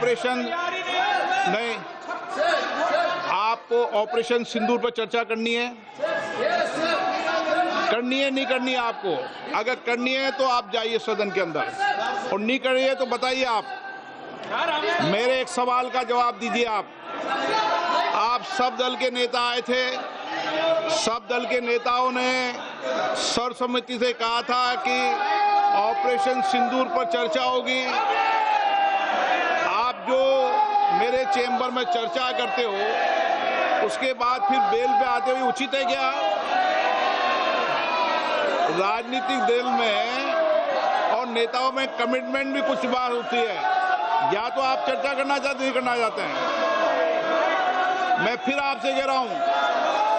Operation नहीं, आपको operation सिंदूर पर चर्चा करनी है नहीं करनी है आपको? अगर करनी है तो आप जाइए सदन के अंदर, और नहीं कर रही है तो बताइए आप। मेरे एक सवाल का जवाब दीजिए आप सब दल के नेता आए थे, सब दल के नेताओं ने सर्वसम्मति से कहा था कि ऑपरेशन सिंदूर पर चर्चा होगी। आप जो मेरे चेंबर में चर्चा करते हो उसके बाद फिर बेल पे आते हुए उचित है क्या? राजनीतिक दल में और नेताओं में कमिटमेंट भी कुछ बार होती है, या तो आप चर्चा करना चाहते नहीं करना चाहते हैं। मैं फिर आपसे कह रहा हूं,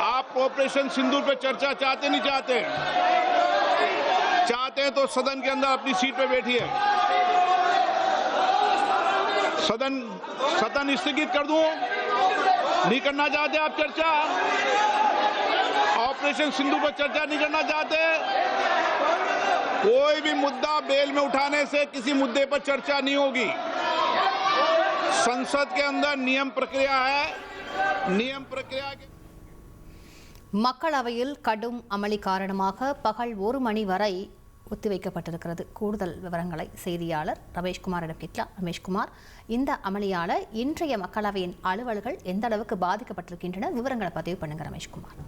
आप ऑपरेशन सिंदूर पे चर्चा चाहते नहीं चाहते? चाहते हैं तो सदन के अंदर अपनी सीट पे बैठिए। सदन स्थगित कर दूं? नहीं करना चाहते आप चर्चा? ऑपरेशन सिंदूर पर चर्चा नहीं करना चाहते? कोई भी मुद्दा बेल में उठाने से किसी मुद्दे पर चर्चा नहीं होगी। संसद के अंदर नियम प्रक्रिया है, नियम प्रक्रिया के மக்களவையில் கடும் அமளி காரணமாக பகல் 1 மணி வரை ஒத்திவைக்கப்பட்டிருக்கிறது. கூடுதல் விவரங்களை செய்தியாளர் ரமேஷ்குமாரிடம் கேட்கலாம். ரமேஷ்குமார், இந்த அமளியால இன்றைய மக்களவையின் அலுவல்கள் எந்த அளவுக்கு பாதிக்கப்பட்டிருக்கின்றன? விவரங்களை பதிவு பண்ணுங்க ரமேஷ்குமார்.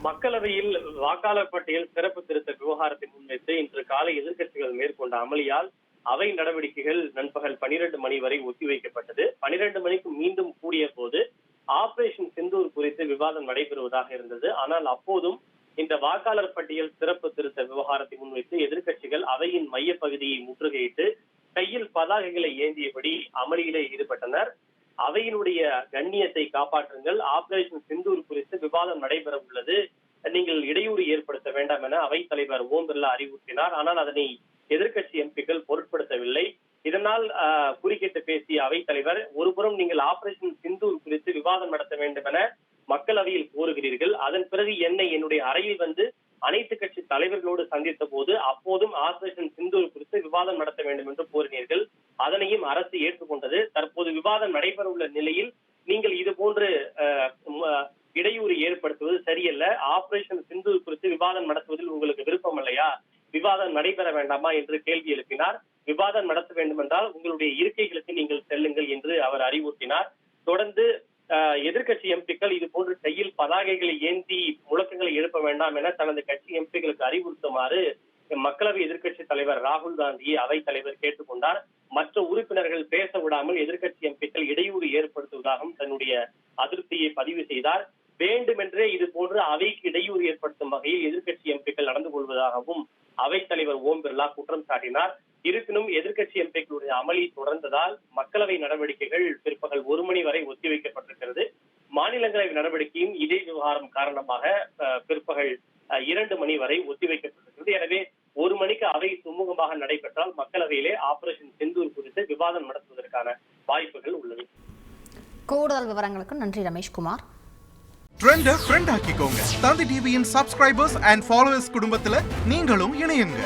மக்களவையில் வாக்காளர் பட்டியல் சிறப்பு திருத்த விவகாரத்தை முன்வைத்து இன்று காலை எதிர்க்கட்சிகள் மேற்கொண்ட அமளியால் அவை நடவடிக்கைகள் நண்பகல் 12 மணி வரை ஒத்திவைக்கப்பட்டது. 12 மணிக்கு மீண்டும் கூடிய போது ஆபரேஷன் சிந்தூர் குறித்து விவாதம் நடைபெறுவதாக இருந்தது. ஆனால் அப்போதும் இந்த வாக்காளர் பட்டியல் சிறப்பு திருத்த விவகாரத்தை முன்வைத்து எதிர்க்கட்சிகள் அவையின் மைய பகுதியை முற்றுகையிட்டு கையில் பதாகைகளை ஏந்தியபடி அமளியிலே ஈடுபட்டனர். அவையினுடைய கண்ணியத்தை காப்பாற்றுங்கள், ஆபரேஷன் சிந்தூர் குறித்து விவாதம் நடைபெற உள்ளது, நீங்கள் இடையூறு ஏற்படுத்த வேண்டாம் என அவைத் தலைவர் ஓம் பிர்லா அறிவுறுத்தினார். ஆனால் அதனை எதிர்க்கட்சி எம்பிக்கள் பொருட்படுத்தவில்லை. இதனால் குறுக்கிட்டு பேசிய அவைத் தலைவர், ஒருபுறம் நீங்கள் ஆபரேஷன் சிந்தூர் குறித்து விவாதம் நடத்த வேண்டும் என மக்களவையில் கோருகிறீர்கள், அதன் பிறகு என்னுடைய அறையில் வந்து அனைத்து கட்சி தலைவர்களோடு சந்தித்த போது அப்போதும் ஆபரேஷன் சிந்தூர் குறித்து விவாதம் நடத்த வேண்டும் என்று கோரினீர்கள், அதனையும் அரசு ஏற்றுக்கொண்டது. தற்போது விவாதம் நடைபெற உள்ள நிலையில் நீங்கள் இது போன்று இடையூறு ஏற்படுத்துவது சரியல்ல, ஆபரேஷன் சிந்தூர் குறித்து விவாதம் நடத்துவதில் உங்களுக்கு விருப்பம் இல்லையா, விவாதம் நடைபெற வேண்டாமா என்று கேள்வி எழுப்பினார். விவாதம் நடத்த வேண்டும் என்றால் உங்களுடைய இருக்கைகளுக்கு நீங்கள் செல்லுங்கள் என்று அவர் அறிவுறுத்தினார். தொடர்ந்து எதிர்கட்சி எம்பிக்கள் இது போன்று கையில் பதாகைகளை ஏந்தி முழக்கங்களை எழுப்ப வேண்டாம் என தனது கட்சி எம்பிக்களுக்கு அறிவுறுத்துமாறு மக்களவை எதிர்கட்சி தலைவர் ராகுல் காந்தியை அவைத் தலைவர் கேட்டுக்கொண்டார். மற்ற உறுப்பினர்கள் பேச விடாமல் எதிர்கட்சி எம்பிக்கள் இடையூறு ஏற்படுத்துவதாகவும் தன்னுடைய அதிருப்தியை பதிவு செய்தார். வேண்டுமென்றே இது போன்று அவைக்கு இடையூறு ஏற்படுத்தும் வகையில் எதிர்கட்சி எம்பிக்கள் நடந்து கொள்வதாகவும் அவைத் தலைவர் ஓம் பிர்லா குற்றம் சாட்டினார். இருப்பினும் எதிர்கட்சி எம்பிக்களுடைய அமளி தொடர்ந்ததால் மக்களவை நடவடிக்கைகள் பிற்பகல் 1 மணி வரை ஒத்திவைக்கப்பட்டிருக்கிறது. மாநிலங்களவை நடவடிக்கையும் இதே விவகாரம் காரணமாக பிற்பகல் 2 மணி வரை ஒத்திவைக்கப்பட்டிருக்கிறது. எனவே 1 மணிக்கு அவை சுமூகமாக நடைபெற்றால் மக்களவையிலே ஆபரேஷன் சிந்தூர் குறித்து விவாதம் நடத்துவதற்கான வாய்ப்புகள் உள்ளது. கூடுதல் விவரங்களுக்கு நன்றி ரமேஷ்குமார். ட்ரெண்டை ஃப்ரெண்ட் ஆக்கிக்கோங்க. தந்தி டிவியின் சப்ஸ்கிரைபர்ஸ் அண்ட் ஃபாலோவர்ஸ் குடும்பத்துல நீங்களும் இணையுங்க.